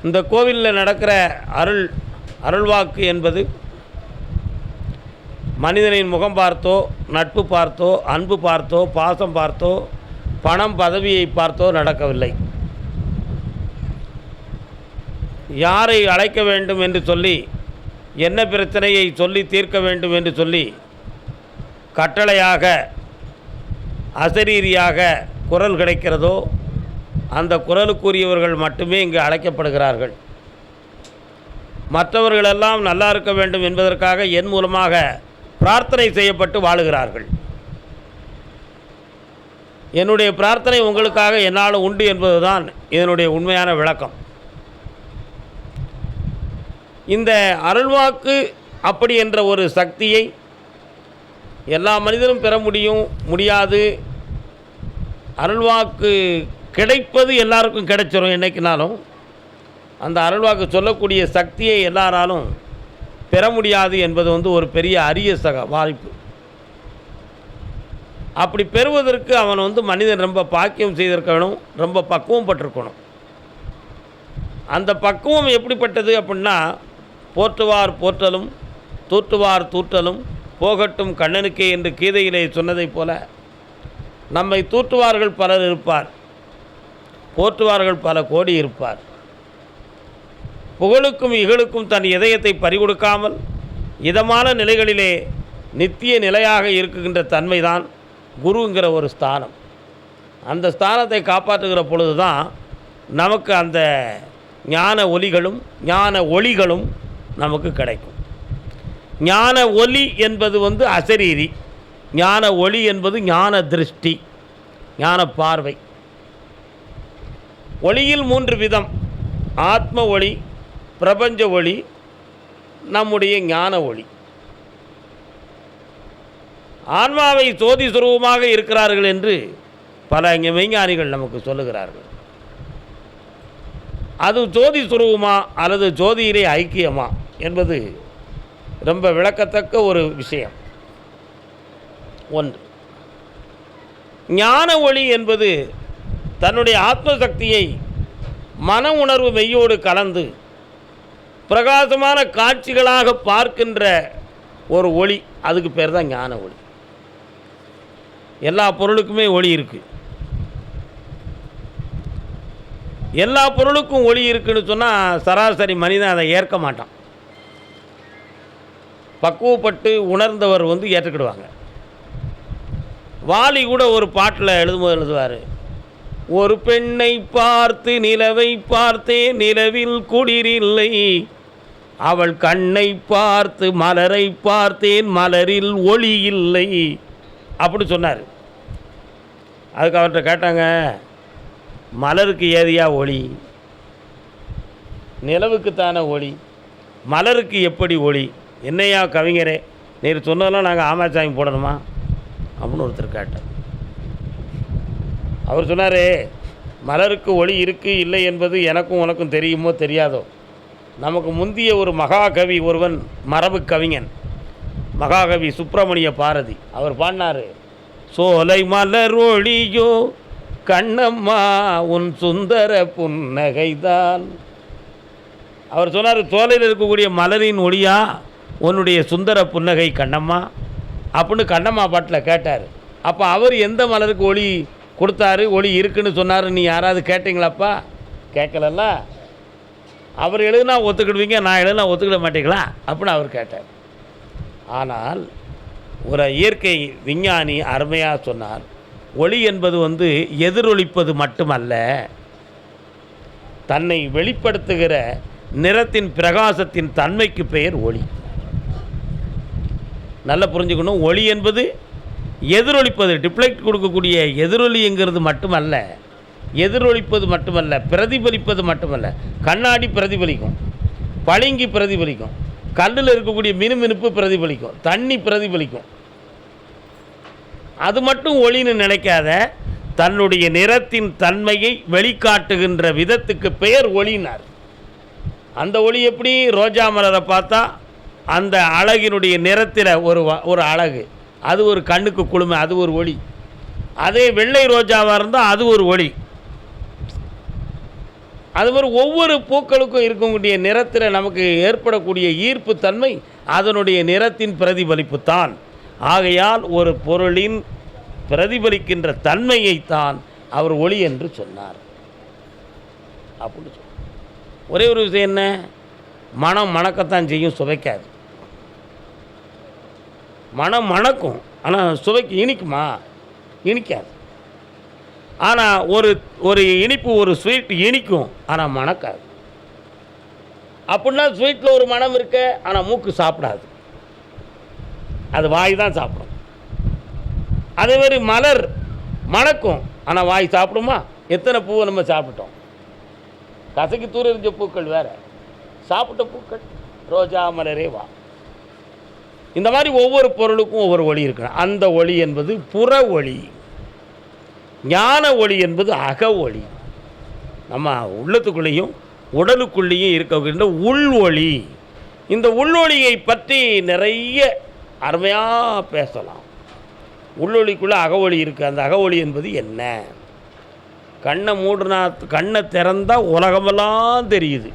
இந்த கோவிலில் நடக்கிற அருள்வாக்கு என்பது மனிதனின் முகம் பார்த்தோ, நட்பு பார்த்தோ, அன்பு பார்த்தோ, பாசம் பார்த்தோ, பணம் பதவியை பார்த்தோ நடக்கவில்லை. யாரை அழைக்க வேண்டும் என்று சொல்லி, என்ன பிரச்சனையை சொல்லி தீர்க்க வேண்டும் என்று சொல்லி கட்டளையாக அசரீரியாக குரல் கிடைக்கிறதோ அந்த குரலுக்குரியவர்கள் மட்டுமே இங்கு அழைக்கப்படுகிறார்கள். மற்றவர்களெல்லாம் நல்லா இருக்க வேண்டும் என்பதற்காக என் மூலமாக பிரார்த்தனை செய்யப்பட்டு வாழுகிறார்கள். என்னுடைய பிரார்த்தனை உங்களுக்காக என்னால் உண்டு என்பதுதான் இதனுடைய உண்மையான விளக்கம். இந்த அருள்வாக்கு அப்படி என்ற ஒரு சக்தியை எல்லா மனிதனும் பெற முடியாது. அருள்வாக்கு கிடைப்பது எல்லாருக்கும் கிடைச்சிரும். என்னைக்குனாலும் அந்த அருள்வாக்கு சொல்லக்கூடிய சக்தியை எல்லாராலும் பெற முடியாது என்பது ஒரு பெரிய அரிய வாய்ப்பு. அப்படி பெறுவதற்கு அவன் மனிதன் ரொம்ப பாக்கியம் செய்திருக்கணும், ரொம்ப பக்குவம் பட்டிருக்கணும். அந்த பக்குவம் எப்படிப்பட்டது அப்படின்னா, போற்றுவார் போற்றலும் தூற்றுவார் தூற்றலும் போகட்டும் கண்ணனுக்கே என்று கீதையிலே சொன்னதைப் போல நம்மை தூற்றுவார்கள் பலர் இருப்பார், போற்றுவார்கள் பல கோடி இருப்பார். புகழுக்கும் இகழுக்கும் தன் இதயத்தை பறிகொடுக்காமல் இதமான நிலைகளிலே நித்திய நிலையாக இருக்குகின்ற தன்மைதான் குருங்கிற ஒரு ஸ்தானம். அந்த ஸ்தானத்தை காப்பாற்றுகிற பொழுது தான் நமக்கு அந்த ஞான ஒலிகளும் ஞான ஒளிகளும் நமக்கு கிடைக்கும். ஞான ஒலி என்பது அசரீரி, ஞான ஒளி என்பது ஞான திருஷ்டி, ஞான பார்வை. ஒளியில் 3 விதம்: ஆத்ம ஒளி, பிரபஞ்ச ஒளி, நம்முடைய ஞான ஒளி. ஆன்மாவை ஜோதி சுரூபமாக இருக்கிறார்கள் என்று பல விஞ்ஞானிகள் நமக்கு சொல்லுகிறார்கள். அது ஜோதி சுரூபமா அல்லது ஜோதியிலே ஐக்கியமா என்பது ரொம்ப விளக்கத்தக்க ஒரு விஷயம். ஒன்று, ஞான ஒளி என்பது தன்னுடைய ஆத்மசக்தியை மன உணர்வு மெய்யோடு கலந்து பிரகாசமான காட்சிகளாக பார்க்கின்ற ஒரு ஒளி. அதுக்கு பேர் தான் ஞான ஒளி. எல்லா பொருளுக்குமே ஒளி இருக்குது. எல்லா பொருளுக்கும் ஒளி இருக்குன்னு சொன்னால் சராசரி மனிதன் அதை ஏற்க மாட்டான். பக்குவப்பட்டு உணர்ந்தவர் ஏற்றுக்கிடுவாங்க. வாலி கூட ஒரு பாட்டில் எழுதுவார், ஒரு பெண்ணை பார்த்து நிலவை பார்த்தேன், நிலவில் குளிரில்லை, அவள் கண்ணை பார்த்து மலரை பார்த்தேன், மலரில் ஒளி இல்லை அப்படி சொன்னார். அதுக்கு அவர்கிட்ட கேட்டாங்க, மலருக்கு ஏதியா ஒளி? நிலவுக்குத்தான ஒளி, மலருக்கு எப்படி ஒளி? என்னையா கவிஞரே, நீர் சொன்னதெல்லாம் நாங்கள் ஆமாச்சாமி போடணுமா அப்படின்னு ஒருத்தர் கேட்டார். அவர் சொன்னார், மலருக்கு ஒளி இருக்குது இல்லை என்பது எனக்கும் உனக்கும் தெரியுமோ தெரியாதோ, நமக்கு முந்திய ஒரு மகாகவி ஒருவன், மரபு கவிஞன் மகாகவி சுப்பிரமணிய பாரதி, அவர் பாடினார், சோலை மலர் ஒளியோ கண்ணம்மா உன் சுந்தர புன்னகைதான். அவர் சொன்னார், சோலையில் இருக்கக்கூடிய மலரின் ஒளியா உன்னுடைய சுந்தர புன்னகை கண்ணம்மா அப்படின்னு கண்ணம்மா பாட்டில் கேட்டார். அப்போ அவர் எந்த மலருக்கு ஒளி கொடுத்தாரு, ஒளி இருக்குன்னு சொன்னார், நீ யாராவது கேட்டிங்களாப்பா? கேட்கலல்ல. அவர் எழுதுனா ஒத்துக்கிடுவீங்க, நான் எழுதுனா ஒத்துக்கிட மாட்டீங்களா அப்படின்னு அவர் கேட்டார். ஆனால் ஒரு இயற்கை விஞ்ஞானி அருமையாக சொன்னார், ஒளி என்பது எதிரொலிப்பது மட்டுமல்ல, தன்னை வெளிப்படுத்துகிற நிறத்தின் பிரகாசத்தின் தன்மைக்கு பெயர் ஒளி. நல்லா புரிஞ்சுக்கணும். ஒளி என்பது எதிரொலிப்பது, டிப்ளெக்ட் கொடுக்கக்கூடிய எதிரொலிங்கிறது மட்டுமல்ல, எதிரொலிப்பது மட்டுமல்ல, பிரதிபலிப்பது மட்டுமல்ல. கண்ணாடி பிரதிபலிக்கும், பளிங்கு பிரதிபலிக்கும், கல்லில் இருக்கக்கூடிய மினுமினுப்பு பிரதிபலிக்கும், தண்ணி பிரதிபலிக்கும். அது மட்டும் ஒளின்னு நினைக்காத, தன்னுடைய நிறத்தின் தன்மையை வெளிக்காட்டுகின்ற விதத்துக்கு பெயர் ஒளினார். அந்த ஒளி எப்படி? ரோஜா மலரை பார்த்தா அந்த அழகினுடைய நிறத்தில் ஒரு அழகு, அது ஒரு கண்ணுக்கு குளுமை, அது ஒரு ஒளி. அதே வெள்ளை ரோஜாவாக இருந்தால் அது ஒரு ஒளி. அது மாதிரி ஒவ்வொரு பூக்களுக்கும் இருக்கக்கூடிய நிறத்தில் நமக்கு ஏற்படக்கூடிய ஈர்ப்பு தன்மை அதனுடைய நிறத்தின் பிரதிபலிப்பு தான். ஆகையால் ஒரு பொருளின் பிரதிபலிக்கின்ற தன்மையைத்தான் அவர் ஒளி என்று சொன்னார் அப்படின்னு சொன்னார். ஒரே ஒரு விஷயம் என்ன, மனம் மணக்கத்தான் செய்யும், சுவைக்காது. மனம் மணக்கும், ஆனால் சுவைக்கு இனிக்குமா? இனிக்காது. ஆனால் ஒரு இனிப்பு, ஒரு ஸ்வீட் இனிக்கும், ஆனால் மணக்காது. அப்படின்னா ஸ்வீட்டில் ஒரு மனம் இருக்க, ஆனால் மூக்கு சாப்பிடாது, அது வாய் தான் சாப்பிடும். அதே மாதிரி மலர் மணக்கும், ஆனால் வாய் சாப்பிடுமா? எத்தனை பூவை நம்ம சாப்பிட்டோம். கசக்கி தூர இருந்த பூக்கள் வேறு, சாப்பிட்ட பூக்கள் ரோஜா மலரே வா. இந்த மாதிரி ஒவ்வொரு பொருளுக்கும் ஒவ்வொரு ஒளி இருக்கணும். அந்த ஒளி என்பது புற ஒளி. ஞான ஒளி என்பது அக ஒளி. நம்ம உள்ளத்துக்குள்ளேயும் உடலுக்குள்ளேயும் இருக்கின்ற உள் ஒளி. இந்த உள்ளொளியை பற்றி நிறைய அருமையாக பேசலாம். உள்ளொளிக்குள்ளே அக ஒளி இருக்குது. அந்த அக ஒளி என்பது என்ன? கண்ணை மூடுனா, கண்ணை திறந்தால் உலகமெல்லாம் தெரியுது.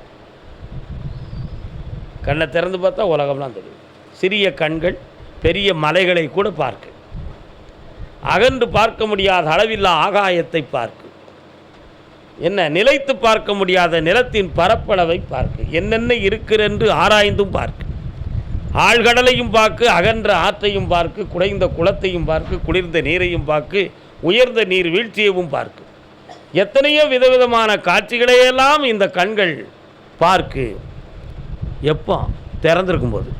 கண்ணை திறந்து பார்த்தா உலகமெல்லாம் தெரியுது. சிறிய கண்கள் பெரிய மலைகளை கூட பார்க்கு. அகன்று பார்க்க முடியாத அளவில்லா ஆகாயத்தை பார்க்கு. என்ன நிலைத்து பார்க்க முடியாத நிலத்தின் பரப்பளவை பார்க்கு. என்னென்ன இருக்கிறென்று ஆராய்ந்தும் பார்க்கு. ஆழ்கடலையும் பார்க்கு, அகன்ற ஆற்றையும் பார்க்கு, குடைந்த குளத்தையும் பார்க்கு, குளிர்ந்த நீரையும் பார்க்கு, உயர்ந்த நீர் வீழ்ச்சியவும் பார்க்கு. எத்தனையோ விதவிதமான காட்சிகளையெல்லாம் இந்த கண்கள் பார்க்கு. எப்போ? திறந்திருக்கும் போது,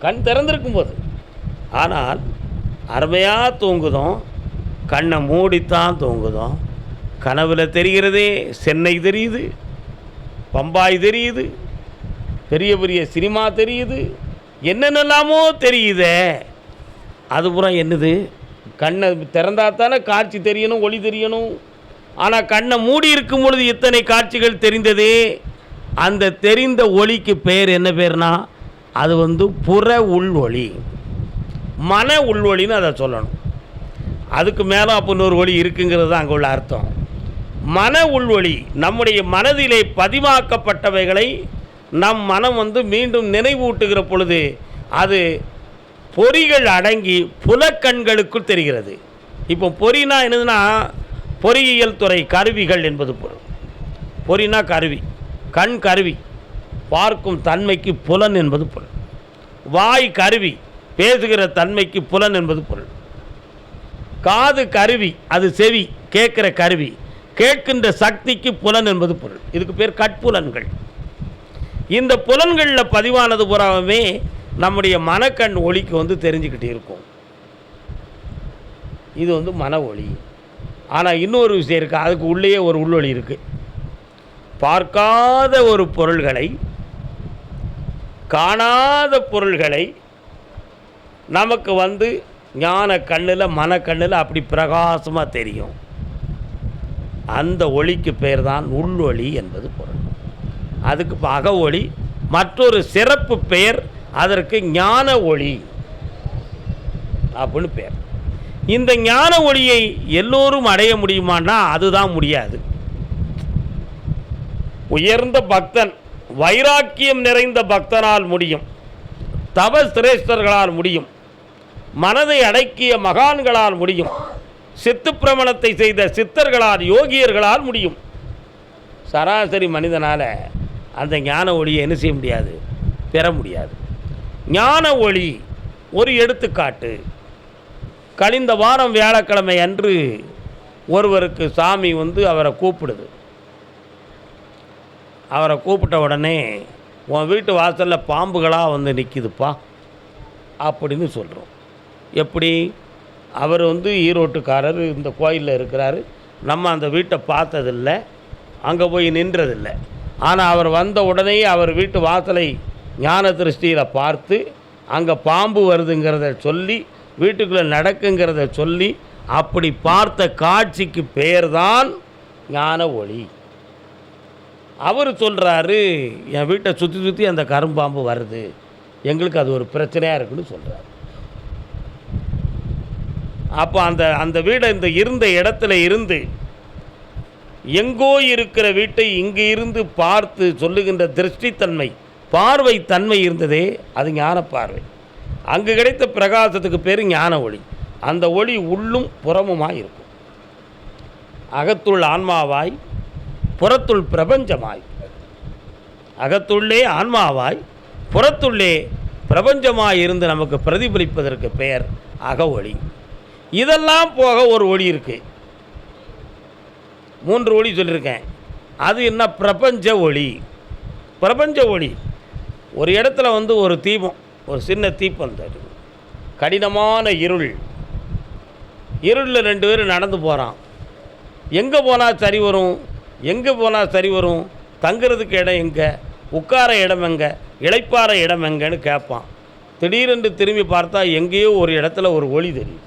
கண் திறந்திருக்கும் போது. ஆனால் அருமையாக தூங்குதோம், கண்ணை மூடித்தான் தூங்குதோம். கனவில் தெரிகிறதே, சென்னை தெரியுது, பம்பாய் தெரியுது, பெரிய பெரிய சினிமா தெரியுது, என்னென்னலாமோ தெரியுதே. அதுபுறம் என்னது? கண்ணை திறந்தாத்தானே காட்சி தெரியணும், ஒளி தெரியணும். ஆனால் கண்ணை மூடி இருக்கும் பொழுது இத்தனை காட்சிகள் தெரிந்ததே. அந்த தெரிந்த ஒளிக்கு பெயர் என்ன பேர்னா, அது புற உள் ஒளி, மன உள்வொளின்னு அதை சொல்லணும். அதுக்கு மேலே அப்போ இன்னொரு ஒளி இருக்குங்கிறது தான் அங்கே உள்ள அர்த்தம். மன உள்வொளி, நம்முடைய மனதிலே பதிவாக்கப்பட்டவைகளை நம் மனம் மீண்டும் நினைவூட்டுகிற பொழுது அது பொறிகள் அடங்கி புலக்கண்களுக்குள் தெரிகிறது. இப்போ பொறினா என்னதுன்னா, பொறியியல் துறை கருவிகள் என்பது பொருள். பொறினா கருவி, கண் கருவி, பார்க்கும் தன்மைக்கு புலன் என்பது பொருள். வாய் கருவி, பேசுகிற தன்மைக்கு புலன் என்பது பொருள். காது கருவி, அது செவி, கேட்கிற கருவி, கேட்கின்ற சக்திக்கு புலன் என்பது பொருள். இதுக்கு பேர் கட்புலன்கள். இந்த புலன்களில் பதிவானது புறாமே நம்முடைய மனக்கண் ஒளிக்கு தெரிஞ்சுக்கிட்டு இருக்கும். இது மன ஒளி. ஆனால் இன்னொரு விஷயம் இருக்குது, அதுக்கு உள்ளேயே ஒரு உள்ளொளி இருக்குது. பார்க்காத ஒரு பொருள்களை, காணாத பொருள்களை நமக்கு ஞான கண்ணில், மனக்கண்ணில் அப்படி பிரகாசமாக தெரியும். அந்த ஒளிக்கு பேர் தான் உள்ளொளி என்பது பொருள். அதுக்கு அக ஒளி. மற்றொரு சிறப்பு பெயர் அதற்கு ஞான ஒளி அப்படின்னு பேர். இந்த ஞான ஒளியை எல்லோரும் அடைய முடியுமான்னா அதுதான் முடியாது. உயர்ந்த பக்தன், வைராக்கியம் நிறைந்த பக்தனால் முடியும், தவ சிரேஷ்டர்களால் முடியும், மனதை அடக்கிய மகான்களால் முடியும், சித்து பிரமணத்தை செய்த சித்தர்களால், யோகியர்களால் முடியும். சராசரி மனிதனால் அந்த ஞான ஒளியை என்ன செய்ய முடியாது, பெற முடியாது. ஞான ஒளி ஒரு எடுத்துக்காட்டு. கழிந்த வாரம் வியாழக்கிழமை அன்று ஒருவருக்கு சாமி அவரை கூப்பிடுது. அவரை கூப்பிட்ட உடனே, உன் வீட்டு வாசலில் பாம்புகளாக நிற்கிதுப்பா அப்படின்னு சொல்கிறோம். எப்படி? அவர் ஈரோட்டுக்காரர், இந்த கோயிலில் இருக்கிறாரு. நம்ம அந்த வீட்டை பார்த்ததில்லை, அங்கே போய் நின்றதில்லை. ஆனால் அவர் வந்த உடனே அவர் வீட்டு வாசலை ஞான திருஷ்டியில் பார்த்து அங்கே பாம்பு வருதுங்கிறத சொல்லி, வீட்டுக்குள்ளே நடக்குங்கிறத சொல்லி, அப்படி பார்த்த காட்சிக்கு பெயர்தான் ஞான ஒளி. அவர் சொல்கிறாரு, என் வீட்டை சுற்றி சுற்றி அந்த கரும்பாம்பு வருது, எங்களுக்கு அது ஒரு பிரச்சனையாக இருக்குன்னு சொல்கிறார். அப்போ அந்த வீடை இருந்த இடத்துல இருந்து எங்கோ இருக்கிற வீட்டை இங்கு இருந்து பார்த்து சொல்லுகின்ற திருஷ்டித்தன்மை, பார்வை தன்மை இருந்ததே, அது ஞான பார்வை. அங்கு கிடைத்த பிரகாசத்துக்கு பேர் ஞான ஒளி. அந்த ஒளி உள்ளும் புறமுமாய் இருக்கும். அகத்துள் ஆன்மாவாய், புறத்துள் பிரபஞ்சமாய். அகத்துள்ளே ஆன்மாவாய், புறத்துள்ளே பிரபஞ்சமாய் இருந்து நமக்கு பிரதிபலிப்பதற்கு பெயர் அக ஒளி. இதெல்லாம் போக ஒரு ஒளி இருக்குது. 3 ஒளி சொல்லியிருக்கேன். அது என்ன? பிரபஞ்ச ஒளி. பிரபஞ்ச ஒளி ஒரு இடத்துல ஒரு தீபம், ஒரு சின்ன தீப்பந்தம், கடினமான இருள். இருளில் 2 பேர் நடந்து போகிறான். எங்கே போனால் சரி வரும்? எங்கே போனால் சரி வரும்? தங்குறதுக்கு இடம் எங்கே? உட்கார இடம் எங்கே? இளைப்பாற இடம் எங்கேன்னு கேட்பான். திடீரென்று திரும்பி பார்த்தா எங்கேயோ ஒரு இடத்துல ஒரு ஒளி தெரியும்.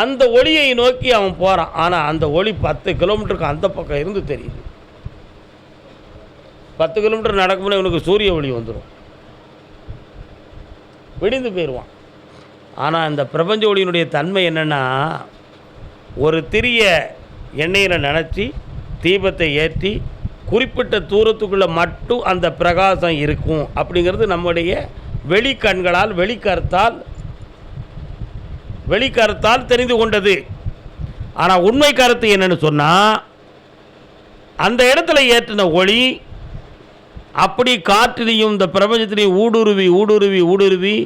அந்த ஒளியை நோக்கி அவன் போகிறான். ஆனால் அந்த ஒளி 10 கிலோமீட்டருக்கு அந்த பக்கம் இருந்து தெரியுது. 10 கிலோமீட்டர் நடக்கும்போது இவனுக்கு சூரிய ஒளி வந்துடும், விடிந்து போயிடுவான். ஆனால் இந்த பிரபஞ்ச ஒளியினுடைய தன்மை என்னென்னா, ஒரு திரிய எண்ணெயில் நினச்சி தீபத்தை ஏற்றி குறிப்பிட்ட தூரத்துக்குள்ளே மட்டும் அந்த பிரகாசம் இருக்கும் அப்படிங்கிறது நம்முடைய வெளிக்கண்களால் வெளிக்கருத்தால் தெரிந்து கொண்டது. ஆனால் உண்மை கருத்து என்னன்னு சொன்னால், அந்த இடத்துல ஏற்றின ஒளி அப்படி காற்றிலையும் இந்த பிரபஞ்சத்திலையும் ஊடுருவி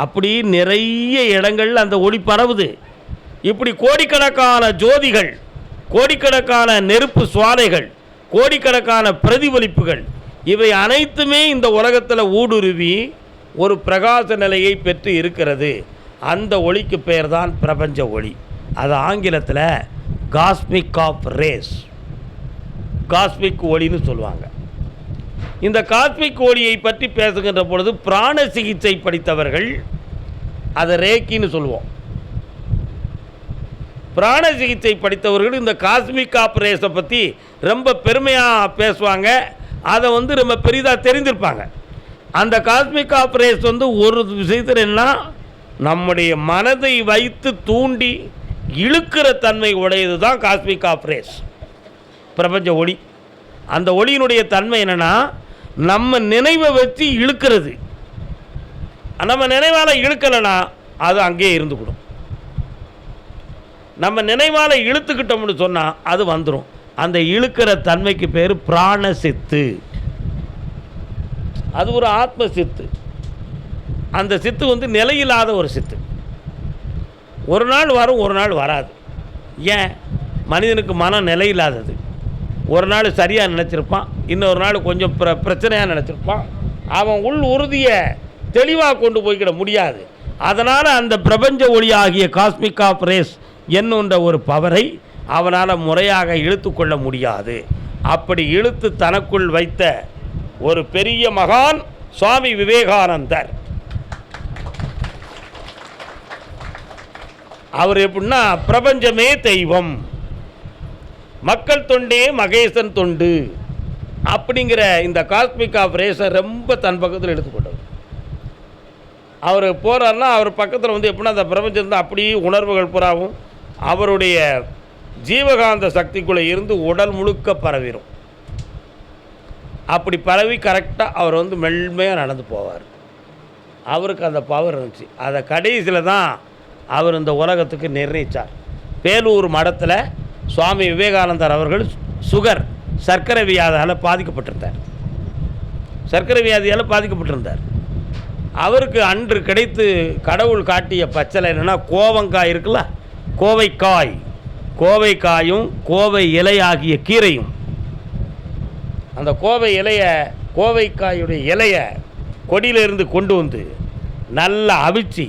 அப்படி நிறைய இடங்கள் அந்த ஒளி பரவுது. இப்படி கோடிக்கணக்கான ஜோதிகள், கோடிக்கணக்கான நெருப்பு சுவாலைகள், கோடிக்கணக்கான பிரதிபலிப்புகள், இவை அனைத்துமே இந்த உலகத்தில் ஊடுருவி ஒரு பிரகாச நிலையை பெற்று இருக்கிறது. அந்த ஒளிக்கு பெயர் தான் பிரபஞ்ச ஒளி. அது ஆங்கிலத்தில் காஸ்மிக் ஆஃப் ரேஸ், காஸ்மிக் ஒளின்னு சொல்லுவாங்க. இந்த காஸ்மிக் ஒளியை பற்றி பேசுகின்ற பொழுது பிராண சிகிச்சை படித்தவர்கள் அதை ரேக்கின்னு சொல்லுவோம். பிராண சிகிச்சை படித்தவர்கள் இந்த காஸ்மிக் ஆஃப் ரேஸை பற்றி ரொம்ப பெருமையாக பேசுவாங்க. அதை ரொம்ப பெரிதாக தெரிந்திருப்பாங்க. அந்த காஸ்மிக் ஆஃப் ரேஸ் ஒரு விஷயத்தில் என்ன, நம்முடைய மனதை வைத்து தூண்டி இழுக்கிற தன்மை உடையது தான் காஸ்மிக் ஆஃப் ரேஸ், பிரபஞ்ச ஒளி. அந்த ஒளியினுடைய தன்மை என்னென்னா, நம்ம நினைவை வச்சு இழுக்கிறது. நம்ம நினைவால் இழுக்கலைன்னா அது அங்கேயே இருந்துக்கிடும். நம்ம நினைவால் இழுத்துக்கிட்டோம்னு சொன்னால் அது வந்துடும். அந்த இழுக்கிற தன்மைக்கு பேர் பிராண சித்து. அது ஒரு ஆத்ம சித்து. அந்த சித்து நிலையில்லாத ஒரு சித்து. ஒரு நாள் வரும், ஒரு நாள் வராது. ஏன்? மனிதனுக்கு மனம் நிலையில்லாதது. ஒரு நாள் சரியாக நினச்சிருப்பான், இன்னொரு நாள் கொஞ்சம் பிரச்சனையாக நினச்சிருப்பான். அவன் உள் உறுதியை தெளிவாக கொண்டு போய்க்கிட முடியாது. அதனால் அந்த பிரபஞ்ச ஒளி ஆகிய காஸ்மிக் ஆஃப் ரேஸ் என்னுன்ற ஒரு பவரை அவனால் முறையாக இழுத்து கொள்ள முடியாது. அப்படி இழுத்து தனக்குள் வைத்த ஒரு பெரிய மகான் சுவாமி விவேகானந்தர். அவர் எப்படின்னா, பிரபஞ்சமே தெய்வம், மக்கள் தொண்டே மகேசன் தொண்டு அப்படிங்கிற இந்த காஸ்மிக் ஆஃப் ரேஸை ரொம்ப தன் பக்கத்தில் எடுத்துக்கொண்டவர். அவர் போகிறாருன்னா அவர் பக்கத்தில் எப்படின்னா அந்த பிரபஞ்சம் அப்படியே உணர்வுகள் புறாவும் அவருடைய ஜீவகாந்த சக்திக்குள்ளே இருந்து உடல் முழுக்க பரவிடும். அப்படி பரவி கரெக்டாக அவர் மென்மையாக நடந்து போவார். அவருக்கு அந்த பவர் இருந்துச்சு. அதை கடைசியில் தான் அவர் இந்த உலகத்துக்கு நிர்ணயித்தார். பேலூர் மடத்தில் சுவாமி விவேகானந்தர் அவர்கள் சர்க்கரை வியாதியால் பாதிக்கப்பட்டிருந்தார். அவருக்கு அன்று கிடைத்து கடவுள் காட்டிய பச்சளை என்னென்னா, கோவங்காய் இருக்குல்ல, கோவைக்காயும் கோவை இலை ஆகிய கீரையும். அந்த கோவைக்காயுடைய இலையை கொடியிலிருந்து கொண்டு நல்லா அவிச்சு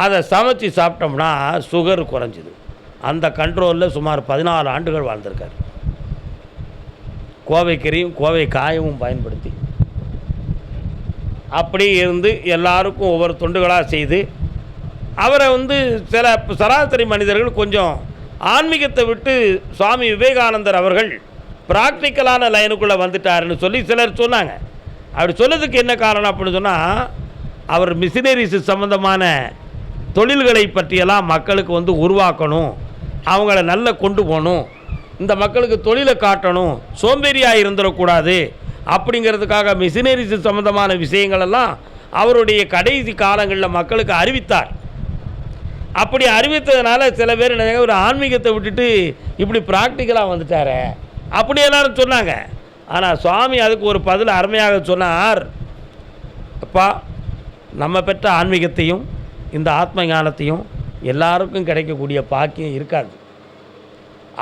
அதை சமைச்சு சாப்பிட்டோம்னா சுகர் குறைஞ்சிது. அந்த கண்ட்ரோலில் சுமார் 14 ஆண்டுகள் வாழ்ந்திருக்கார். கோவைக்கீரையும் கோவைக்காயமும் பயன்படுத்தி அப்படி இருந்து எல்லாருக்கும் ஒவ்வொரு தொண்டுகளாக செய்து அவரை சில சராசரி மனிதர்கள் கொஞ்சம் ஆன்மீகத்தை விட்டு சுவாமி விவேகானந்தர் அவர்கள் ப்ராக்டிக்கலான லைனுக்குள்ளே வந்துட்டாருன்னு சொல்லி சிலர் சொன்னாங்க. அப்படி சொல்லதுக்கு என்ன காரணம் அப்படின்னு சொன்னால், அவர் மிஷினரிஸ் சம்பந்தமான தொழில்களை பற்றியெல்லாம் மக்களுக்கு உருவாக்கணும், அவங்கள நல்லா கொண்டு போகணும், இந்த மக்களுக்கு தொழிலை காட்டணும், சோம்பேறியாக இருந்துடக்கூடாது அப்படிங்கிறதுக்காக மிஷினரிஸ் சம்மந்தமான விஷயங்களெல்லாம் அவருடைய கடைசி காலங்களில் மக்களுக்கு அறிவித்தார். அப்படி அறிவித்ததுனால சில பேர் என்ன, ஒரு ஆன்மீகத்தை விட்டுட்டு இப்படி ப்ராக்டிக்கலாக வந்துட்டார் அப்படி எல்லாரும் சொன்னாங்க. ஆனால் சுவாமி அதுக்கு ஒரு பதில் அருமையாக சொன்னார். அப்பா, நம்ம பெற்ற ஆன்மீகத்தையும் இந்த ஆத்ம ஞானத்தையும் எல்லாருக்கும் கிடைக்கக்கூடிய பாக்கியம் இருக்காது.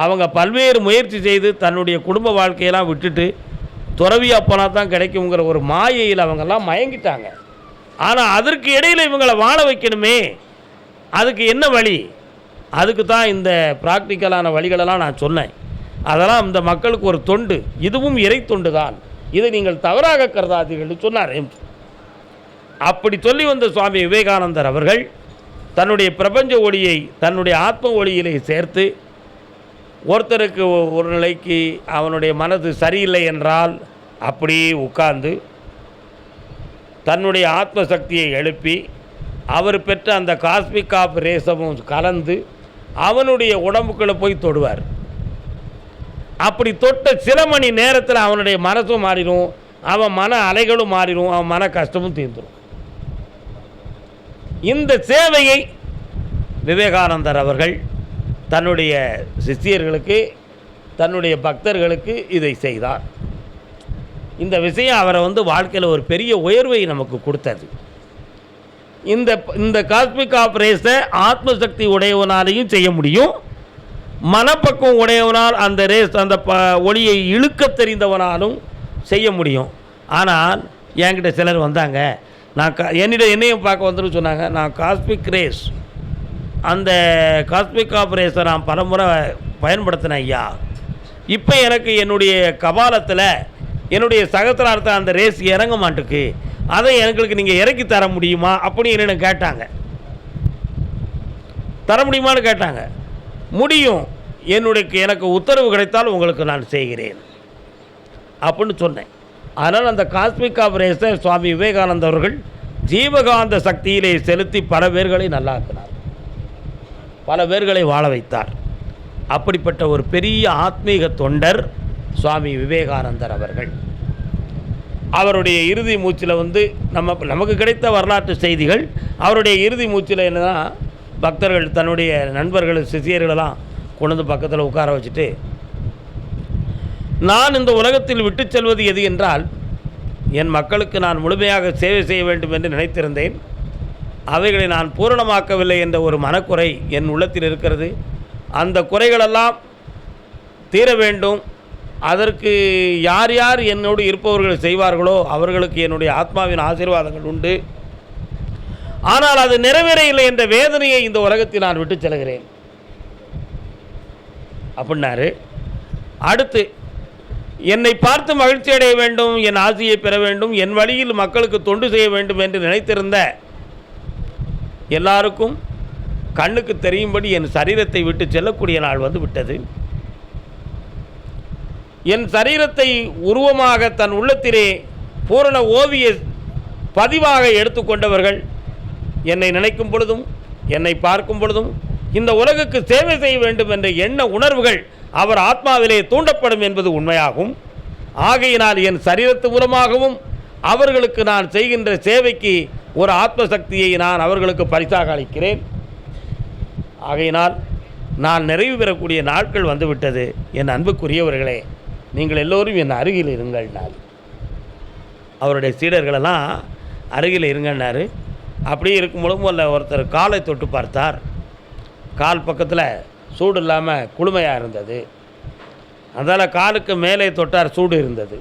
அவங்க பல்வேறு முயற்சி செய்து தன்னுடைய குடும்ப வாழ்க்கையெல்லாம் விட்டுட்டு துறவியாக போனால் தான் கிடைக்குங்கிற ஒரு மாயையில் அவங்கெல்லாம் மயங்கிட்டாங்க. ஆனால் அதற்கு இடையில் இவங்களை வாழ வைக்கணுமே, அதுக்கு என்ன வழி? அதுக்கு தான் இந்த ப்ராக்டிக்கலான வழிகளெல்லாம் நான் சொன்னேன். அதெல்லாம் இந்த மக்களுக்கு ஒரு தொண்டு, இதுவும் இறை தொண்டு தான், இதை நீங்கள் தவறாக கருதாதீர்கள் சொன்னார். அப்படி சொல்லி வந்த சுவாமி விவேகானந்தர் அவர்கள் தன்னுடைய பிரபஞ்ச ஒளியை தன்னுடைய ஆத்ம ஒளியிலே சேர்த்து, ஒருத்தருக்கு ஒரு நிலைக்கு அவனுடைய மனது சரியில்லை என்றால் அப்படியே உட்கார்ந்து தன்னுடைய ஆத்ம சக்தியை எழுப்பி அவர் பெற்ற அந்த காஸ்மிக் ஆஃப் ரேசமும் கலந்து அவனுடைய உடம்புக்குள்ளே போய் தொடுவார். அப்படி தொட்ட சில மணி நேரத்தில் அவனுடைய மனசும் மாறிடும், அவன் மன அலைகளும் மாறிடும், அவன் மன கஷ்டமும் தீர்ந்துடும். இந்த சேவையை விவேகானந்தர் அவர்கள் தன்னுடைய சிஷ்யர்களுக்கு, தன்னுடைய பக்தர்களுக்கு இதை செய்தார். இந்த விஷயம் அவரை வாழ்க்கையில் ஒரு பெரிய உயர்வை நமக்கு கொடுத்தது. இந்த காஸ்மிக் ஆப்ரேஷனை ஆத்மசக்தி உடையவனாலையும் செய்ய முடியும், மனப்பக்குவம் உடையவனால் அந்த அந்த ஒளியை இழுக்க தெரிந்தவனாலும் செய்ய முடியும். ஆனால் என்கிட்ட சிலர் வந்தாங்க, நான் என்னையும் பார்க்க வந்துன்னு சொன்னாங்க, நான் காஸ்மிக் ரேஸ், அந்த காஸ்மிக் ஆப்ரேஷனை நான் பலமுறை பயன்படுத்தினேன் ஐயா, இப்போ எனக்கு என்னுடைய கபாலத்தில் என்னுடைய சகசிரார்த்த அந்த ரேஸ் இறங்க மாட்டுக்கு, அதை எங்களுக்கு நீங்கள் இறக்கி தர முடியுமா அப்படின்னு என்ன கேட்டாங்க. தர முடியுமான்னு கேட்டாங்க. முடியும், எனக்கு உத்தரவு கிடைத்தால் உங்களுக்கு நான் செய்கிறேன் அப்படின்னு சொன்னேன். அதனால் அந்த காஸ்மிக் ஆப்ரேஷனை சுவாமி விவேகானந்தர் அவர்கள் ஜீவகாந்த சக்தியிலே செலுத்தி பல பேர்களை நல்லாக்கினார், பல பேர்களை வாழ வைத்தார். அப்படிப்பட்ட ஒரு பெரிய ஆத்மீக தொண்டர் சுவாமி விவேகானந்தர் அவர்கள். அவருடைய இறுதி மூச்சில் நமக்கு கிடைத்த வரலாற்று செய்திகள், அவருடைய இறுதி மூச்சில் என்னன்னா, பக்தர்கள் தன்னுடைய நண்பர்கள் சிஷியர்களெல்லாம் கொண்டு வந்து பக்கத்தில் உட்கார வச்சுட்டு, நான் இந்த உலகத்தில் விட்டு செல்வது எது என்றால், என் மக்களுக்கு நான் முழுமையாக சேவை செய்ய வேண்டும் என்று நினைத்திருந்தேன், அவைகளை நான் பூரணமாக்கவில்லை என்ற ஒரு மனக்குறை என் உள்ளத்தில் இருக்கிறது. அந்த குறைகளெல்லாம் தீர வேண்டும். அதற்கு யார் யார் என்னோடு இருப்பவர்கள் செய்வார்களோ அவர்களுக்கு என்னுடைய ஆத்மாவின் ஆசீர்வாதங்கள் உண்டு. ஆனால் அது நிறைவேறவில்லை என்ற வேதனையை இந்த உலகத்தில் நான் விட்டு செல்கிறேன் அப்படின்னாரு. அடுத்து, என்னை பார்த்து மகிழ்ச்சி அடைய வேண்டும், என் ஆசையை பெற வேண்டும், என் வழியில் மக்களுக்கு தொண்டு செய்ய வேண்டும் என்று நினைத்திருந்த எல்லாருக்கும் கண்ணுக்கு தெரியும்படி என் சரீரத்தை விட்டு செல்லக்கூடிய நாள் வந்து விட்டது. என் சரீரத்தை உருவமாக தன் உள்ளத்திலே பூரண ஓவிய பதிவாக எடுத்துக்கொண்டவர்கள் என்னை நினைக்கும் பொழுதும் என்னை பார்க்கும் பொழுதும் இந்த உலகுக்கு சேவை செய்ய வேண்டும் என்ற எண்ண உணர்வுகள் அவர் ஆத்மாவிலே தூண்டப்படும் என்பது உண்மையாகும். ஆகையினால் என் சரீரத்து மூலமாகவும் அவர்களுக்கு நான் செய்கின்ற சேவைக்கு ஒரு ஆத்மசக்தியை நான் அவர்களுக்கு பரிசாக அளிக்கிறேன். ஆகையினால் நான் நிறைவு பெறக்கூடிய நாட்கள் வந்துவிட்டது. என் அன்புக்குரியவர்களே, நீங்கள் எல்லோரும் என் அருகில் இருங்கள்னார். அவருடைய சீடர்களெல்லாம் அருகில் இருங்கன்னார். அப்படியே இருக்கும்பொழுது ஒருத்தர் காலை தொட்டு பார்த்தார். கால் பக்கத்தில் சூடு இல்லாமல் குளுமையாக இருந்தது. அதனால் காலுக்கு மேலே தொட்டார், சூடு இருந்தது.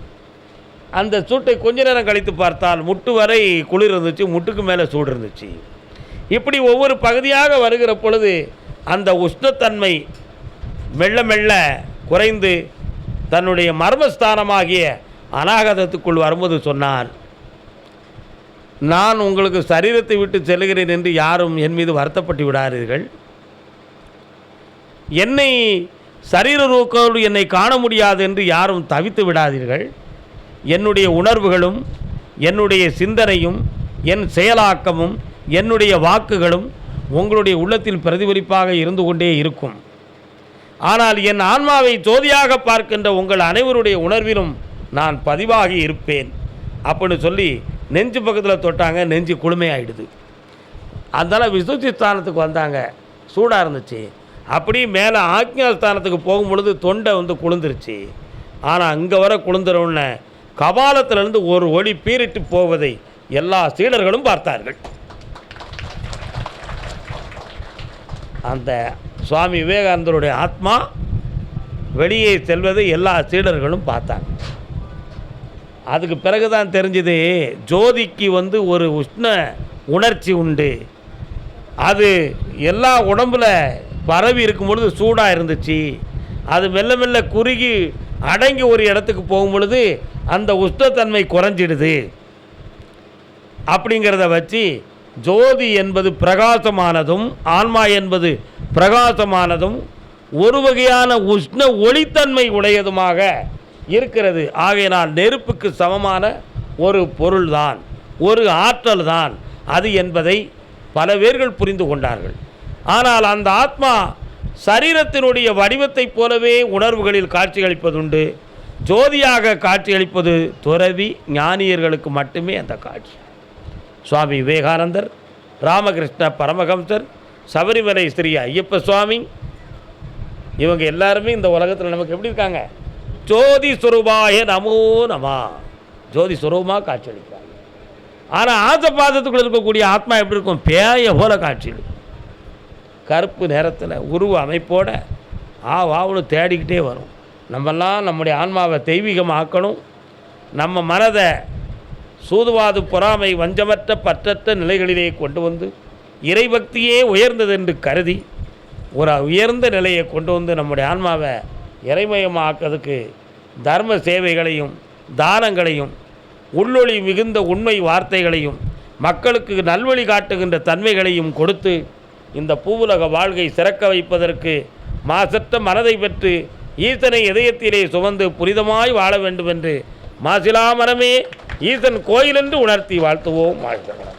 அந்த சூட்டை கொஞ்ச நேரம் கழித்து பார்த்தால் முட்டு வரை குளிர் இருந்துச்சு, முட்டுக்கு மேலே சூடு இருந்துச்சு. இப்படி ஒவ்வொரு பகுதியாக வருகிற பொழுது அந்த உஷ்ணத்தன்மை மெல்ல மெல்ல குறைந்து தன்னுடைய மர்மஸ்தானமாகிய அநாகதத்துக்குள் வரும்போது சொன்னார், நான் உங்களுக்கு சரீரத்தை விட்டு செல்கிறேன் என்று யாரும் என் மீது வருத்தப்பட்டு விடாதீர்கள். என்னை சரீர ரூபத்தோடு என்னை காண முடியாது என்று யாரும் தவித்து விடாதீர்கள். என்னுடைய உணர்வுகளும் என்னுடைய சிந்தனையும் என் செயலாக்கமும் என்னுடைய வாக்குகளும் உங்களுடைய உள்ளத்தில் பிரதிபலிப்பாக இருந்து கொண்டே இருக்கும். ஆனால் என் ஆன்மாவை ஜோதியாக பார்க்கின்ற உங்கள் அனைவருடைய உணர்விலும் நான் பதிவாகி இருப்பேன் அப்படின்னு சொல்லி நெஞ்சு பக்கத்தில் தொட்டாங்க. நெஞ்சு குளுமையாயிடுது. அதனால் விசுத்தி ஸ்தானத்துக்கு வந்தாங்க. சூடாக இருந்துச்சு. அப்படி மேலே ஆக்ஞாஸ்தானத்துக்கு போகும்பொழுது தொண்டை குளிர்ந்துருச்சு. ஆனால் அங்கே வர குளிர்ந்துறவுடனே கபாலத்திலிருந்து ஒரு ஒளி பீரிட்டு போவதை எல்லா சீடர்களும் பார்த்தார்கள். அந்த சுவாமி விவேகானந்தருடைய ஆத்மா வெளியே செல்வதை எல்லா சீடர்களும் பார்த்தாங்க. அதுக்கு பிறகு தான் தெரிஞ்சது, ஜோதிக்கு ஒரு உஷ்ண உணர்ச்சி உண்டு. அது எல்லா உடம்பில் பரவி இருக்கும் பொழுது சூடாக இருந்துச்சு. அது மெல்ல மெல்ல குறுகி அடங்கி ஒரு இடத்துக்கு போகும் பொழுது அந்த உஷ்ணத்தன்மை குறைஞ்சிடுது. அப்படிங்கிறத வச்சு ஜோதி என்பது பிரகாசமானதும் ஆன்மா என்பது பிரகாசமானதும் ஒரு வகையான உஷ்ண ஒளித்தன்மை உடையதுமாக இருக்கிறது. ஆகையினால் நெருப்புக்கு சமமான ஒரு பொருள்தான், ஒரு ஆற்றல் தான் அது என்பதை பல பேர்கள் புரிந்து கொண்டார்கள். ஆனால் அந்த ஆத்மா சரீரத்தினுடைய வடிவத்தைப் போலவே உணர்வுகளில் காட்சியளிப்பதுண்டு. ஜோதியாக காட்சியளிப்பது துறவி ஞானியர்களுக்கு மட்டுமே அந்த காட்சி. சுவாமி விவேகானந்தர், ராமகிருஷ்ண பரமஹம்சர், சபரிமலை ஸ்ரீ ஐயப்ப சுவாமி, இவங்க எல்லாருமே இந்த உலகத்தில் நமக்கு எப்படி இருக்காங்க? ஜோதி சுரூபாய நமோ நமா, ஜோதி சுரூபமாக காட்சியளிக்கிறாங்க. ஆனால் ஆசபாதத்துக்குள்ள இருக்கக்கூடிய ஆத்மா எப்படி இருக்கும்? பேய போல காட்சியளிக்கும். கருப்பு நேரத்தில் உருவ அமைப்போட வாவுன்னு தேடிக்கிட்டே வரும். நம்மெல்லாம் நம்முடைய ஆன்மாவை தெய்வீகமாக்கணும். நம்ம மனதை சூதுவாது பொறாமை வஞ்சமற்ற பற்றற்ற நிலைகளிலே கொண்டு வந்து இறைபக்தியே உயர்ந்தது என்று கருதி ஒரு உயர்ந்த நிலையை கொண்டு வந்து நம்முடைய ஆன்மாவை இறைமயமாக்கிறதுக்கு தர்ம சேவைகளையும் தானங்களையும் உள்ளொளி மிகுந்த உண்மை வார்த்தைகளையும் மக்களுக்கு நல்வழி காட்டுகின்ற தன்மைகளையும் கொடுத்து இந்த பூவுலக வாழ்க்கை சிறக்க வைப்பதற்கு மாசற்ற மனதை பெற்று ஈசனை இதயத்திலே சுமந்து புனிதமாய் வாழ வேண்டும் என்று மாசிலா மனமே ஈசன் கோயில் என்று உணர்த்தி வாழ்த்துவோம். வாழ்த்துவோம்.